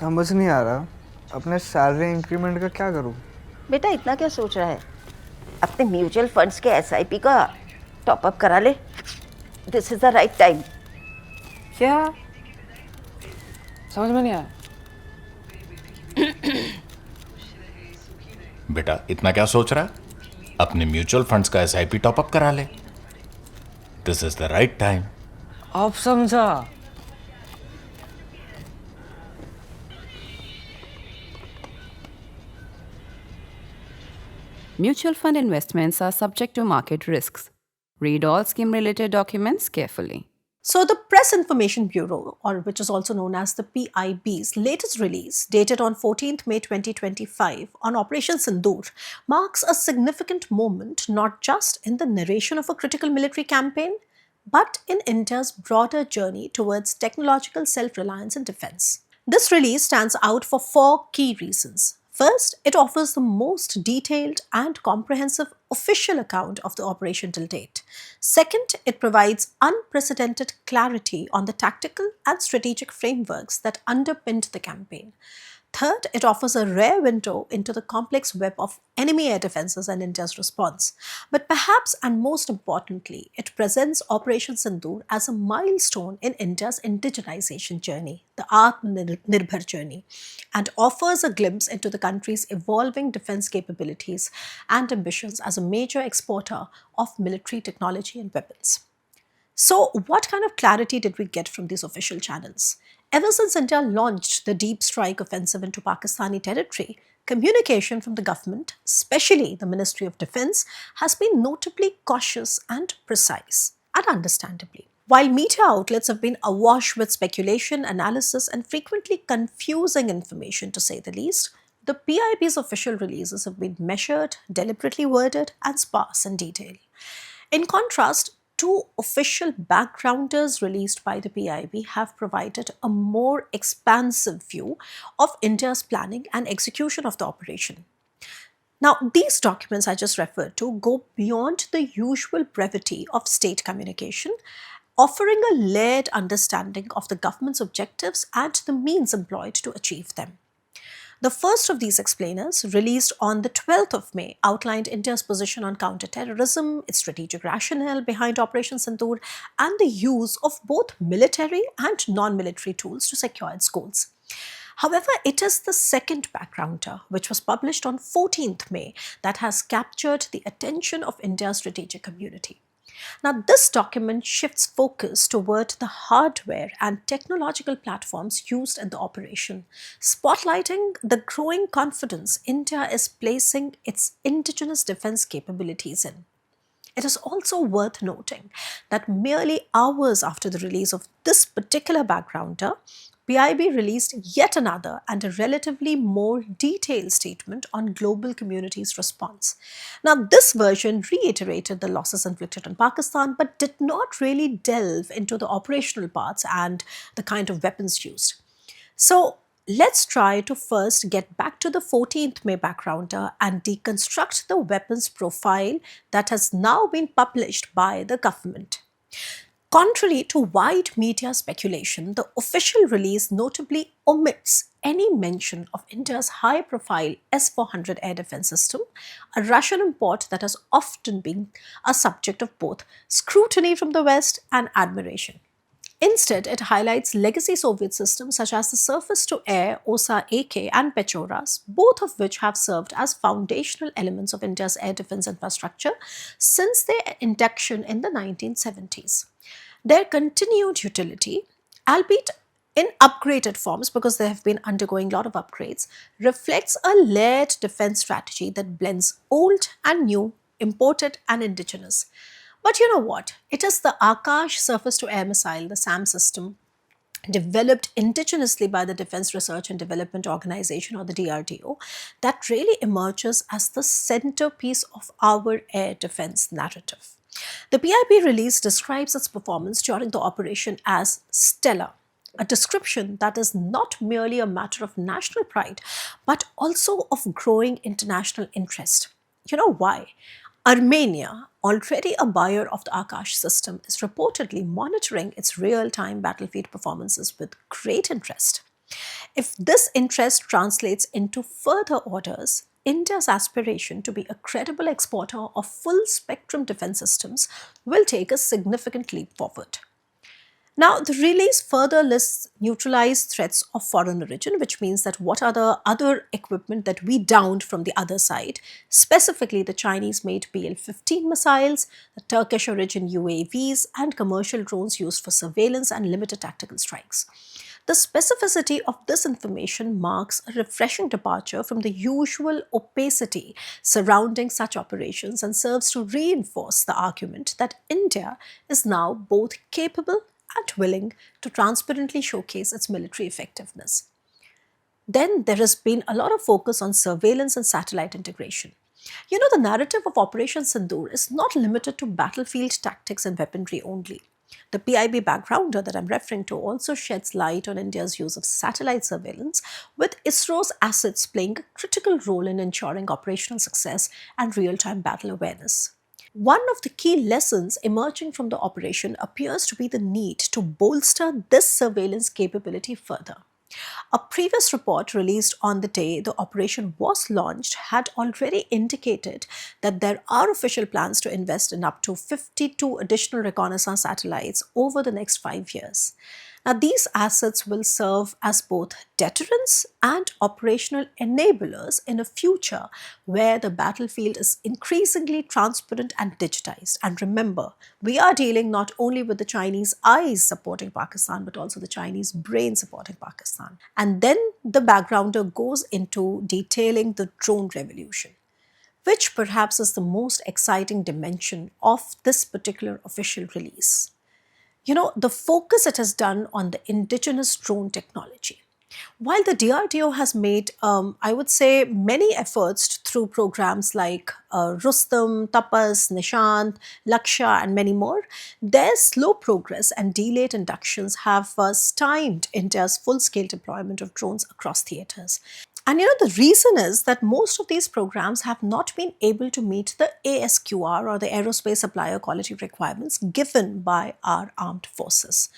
समझ नहीं आ रहा अपने सैलरी इंक्रीमेंट का क्या करूं। बेटा इतना क्या सोच रहा है? अपने म्यूचुअल फंड्स के एसआईपी का टॉपअप करा ले। This is the right time. क्या? समझ में नहीं आया। बेटा इतना क्या सोच रहा है? अपने म्यूचुअल फंड्स का एसआईपी टॉपअप करा ले। This is the right time. अब समझा। Mutual fund investments are subject to market risks. Read all scheme related documents carefully. So, the Press Information Bureau, or which is also known as the PIB's latest release, dated on 14th May 2025 on Operation Sindoor, marks a significant moment not just in the narration of a critical military campaign, but in India's broader journey towards technological self-reliance in defense. This release stands out for four key reasons. First, it offers the most detailed and comprehensive official account of the operation till date. Second, it provides unprecedented clarity on the tactical and strategic frameworks that underpinned the campaign. Third, it offers a rare window into the complex web of enemy air defenses and India's response. But perhaps and most importantly, it presents Operation Sindoor as a milestone in India's indigenization journey, the Atmanirbhar journey, and offers a glimpse into the country's evolving defense capabilities and ambitions as a major exporter of military technology and weapons. So, what kind of clarity did we get from these official channels? Ever since India launched the deep strike offensive into Pakistani territory, communication from the government, especially the Ministry of Defense, has been notably cautious and precise, and understandably. While media outlets have been awash with speculation, analysis, and frequently confusing information, to say the least, the PIB's official releases have been measured, deliberately worded, and sparse in detail. In contrast, two official backgrounders released by the PIB have provided a more expansive view of India's planning and execution of the operation. Now, these documents I just referred to go beyond the usual brevity of state communication, offering a layered understanding of the government's objectives and the means employed to achieve them. The first of these explainers, released on the 12th of May, outlined India's position on counter-terrorism, its strategic rationale behind Operation Sindoor, and the use of both military and non-military tools to secure its goals. However, it is the second backgrounder, which was published on 14th May, that has captured the attention of India's strategic community. Now, this document shifts focus toward the hardware and technological platforms used in the operation, spotlighting the growing confidence India is placing its indigenous defense capabilities in. It is also worth noting that merely hours after the release of this particular backgrounder, PIB released yet another and a relatively more detailed statement on global community's response. Now, this version reiterated the losses inflicted on Pakistan but did not really delve into the operational parts and the kind of weapons used. So, let's try to first get back to the 14th May backgrounder and deconstruct the weapons profile that has now been published by the government. Contrary to wide media speculation, the official release notably omits any mention of India's high-profile S-400 air defense system, a Russian import that has often been a subject of both scrutiny from the West and admiration. Instead, it highlights legacy Soviet systems such as the surface-to-air OSA-AK and Pechoras, both of which have served as foundational elements of India's air defense infrastructure since their induction in the 1970s. Their continued utility, albeit in upgraded forms because they have been undergoing a lot of upgrades, reflects a layered defense strategy that blends old and new, imported and indigenous. But you know what? It is the Akash surface-to-air missile, the SAM system, developed indigenously by the Defense Research and Development Organization, or the DRDO, that really emerges as the centerpiece of our air defense narrative. The PIB release describes its performance during the operation as stellar, a description that is not merely a matter of national pride, but also of growing international interest. You know why? Armenia, already a buyer of the Akash system, is reportedly monitoring its real-time battlefield performances with great interest. If this interest translates into further orders, India's aspiration to be a credible exporter of full spectrum defense systems will take a significant leap forward. Now, the release further lists neutralized threats of foreign origin, which means that what are the other equipment that we downed from the other side, specifically the Chinese-made BL-15 missiles, the Turkish origin UAVs, and commercial drones used for surveillance and limited tactical strikes. The specificity of this information marks a refreshing departure from the usual opacity surrounding such operations and serves to reinforce the argument that India is now both capable and willing to transparently showcase its military effectiveness. Then there has been a lot of focus on surveillance and satellite integration. You know, the narrative of Operation Sindoor is not limited to battlefield tactics and weaponry only. The PIB backgrounder that I'm referring to also sheds light on India's use of satellite surveillance, with ISRO's assets playing a critical role in ensuring operational success and real-time battle awareness. One of the key lessons emerging from the operation appears to be the need to bolster this surveillance capability further. A previous report released on the day the operation was launched had already indicated that there are official plans to invest in up to 52 additional reconnaissance satellites over the next 5 years. Now, these assets will serve as both deterrents and operational enablers in a future where the battlefield is increasingly transparent and digitized. And remember, we are dealing not only with the Chinese eyes supporting Pakistan, but also the Chinese brain supporting Pakistan. And then the backgrounder goes into detailing the drone revolution, which perhaps is the most exciting dimension of this particular official release. You know, the focus it has done on the indigenous drone technology. While the DRDO has made, I would say, many efforts through programs like Rustam, Tapas, Nishant, Lakshya, and many more, their slow progress and delayed inductions have stymied India's full-scale deployment of drones across theatres. And you know, the reason is that most of these programs have not been able to meet the ASQR, or the Aerospace Supplier Quality requirements given by our armed forces.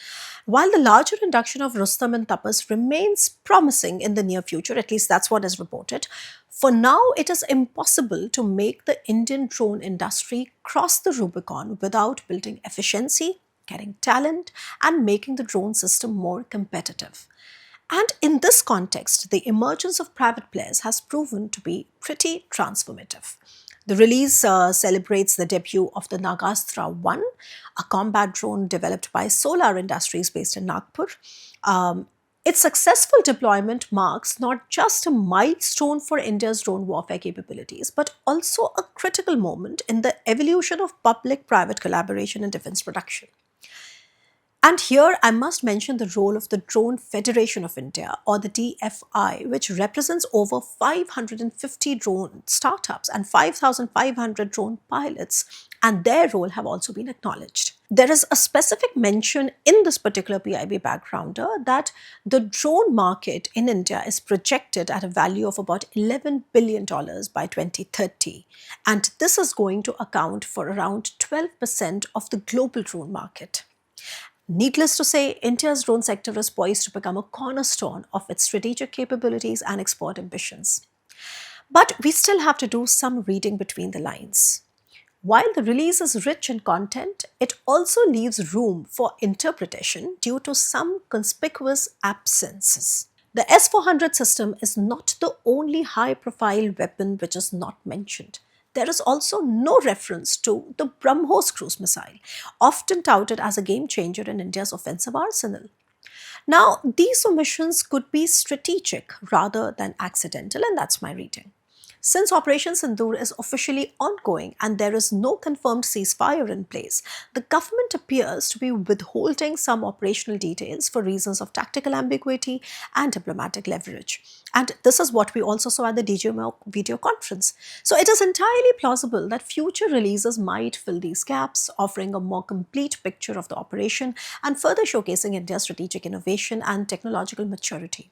While the larger induction of Rustam and Tapas remains promising in the near future, at least that's what is reported, for now it is impossible to make the Indian drone industry cross the Rubicon without building efficiency, getting talent, and making the drone system more competitive. And in this context, the emergence of private players has proven to be pretty transformative. The release celebrates the debut of the Nagastra 1, a combat drone developed by Solar Industries based in Nagpur. Its successful deployment marks not just a milestone for India's drone warfare capabilities, but also a critical moment in the evolution of public-private collaboration in defense production. And here I must mention the role of the Drone Federation of India, or the DFI, which represents over 550 drone startups and 5,500 drone pilots, and their role have also been acknowledged. There is a specific mention in this particular PIB backgrounder that the drone market in India is projected at a value of about $11 billion by 2030, and this is going to account for around 12% of the global drone market. Needless to say, India's drone sector is poised to become a cornerstone of its strategic capabilities and export ambitions. But we still have to do some reading between the lines. While the release is rich in content, it also leaves room for interpretation due to some conspicuous absences. The S-400 system is not the only high-profile weapon which is not mentioned. There is also no reference to the BrahMos cruise missile, often touted as a game changer in India's offensive arsenal. Now, these omissions could be strategic rather than accidental, and that's my reading. Since Operation Sindoor is officially ongoing and there is no confirmed ceasefire in place, the government appears to be withholding some operational details for reasons of tactical ambiguity and diplomatic leverage. And this is what we also saw at the DGMO video conference. So it is entirely plausible that future releases might fill these gaps, offering a more complete picture of the operation and further showcasing India's strategic innovation and technological maturity.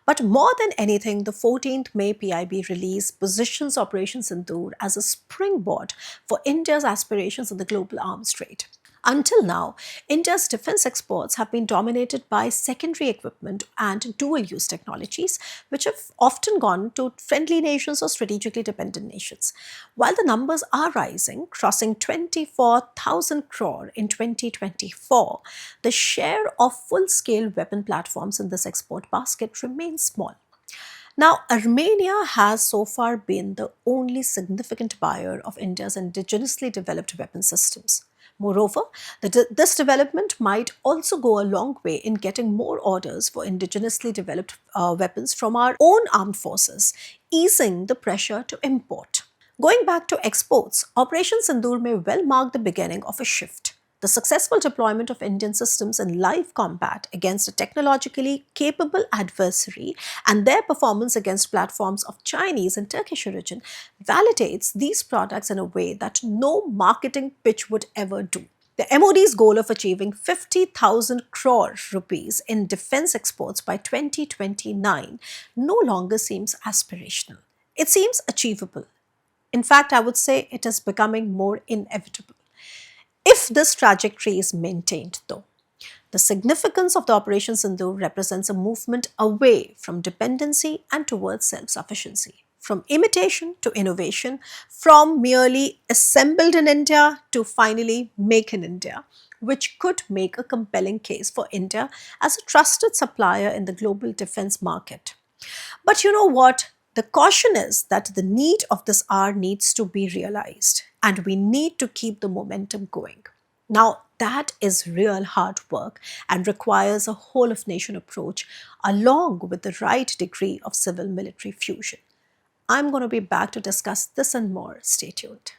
But more than anything, the 14th May PIB release positions Operation Sindoor as a springboard for India's aspirations in the global arms trade. Until now, India's defense exports have been dominated by secondary equipment and dual-use technologies, which have often gone to friendly nations or strategically dependent nations. While the numbers are rising, crossing 24,000 crore in 2024, the share of full-scale weapon platforms in this export basket remains small. Now, Armenia has so far been the only significant buyer of India's indigenously developed weapon systems. Moreover, this development might also go a long way in getting more orders for indigenously developed weapons from our own armed forces, easing the pressure to import. Going back to exports, Operation Sindoor may well mark the beginning of a shift. The successful deployment of Indian systems in live combat against a technologically capable adversary and their performance against platforms of Chinese and Turkish origin validates these products in a way that no marketing pitch would ever do. The MOD's goal of achieving 50,000 crore rupees in defense exports by 2029 no longer seems aspirational. It seems achievable. In fact, I would say it is becoming more inevitable. If this trajectory is maintained, though, the significance of the Operation Sindoor represents a movement away from dependency and towards self-sufficiency, from imitation to innovation, from merely assembled in India to finally make in India, which could make a compelling case for India as a trusted supplier in the global defense market. But you know what? The caution is that the need of this hour needs to be realized, and we need to keep the momentum going. Now, that is real hard work and requires a whole of nation approach along with the right degree of civil military fusion. I'm going to be back to discuss this and more. Stay tuned.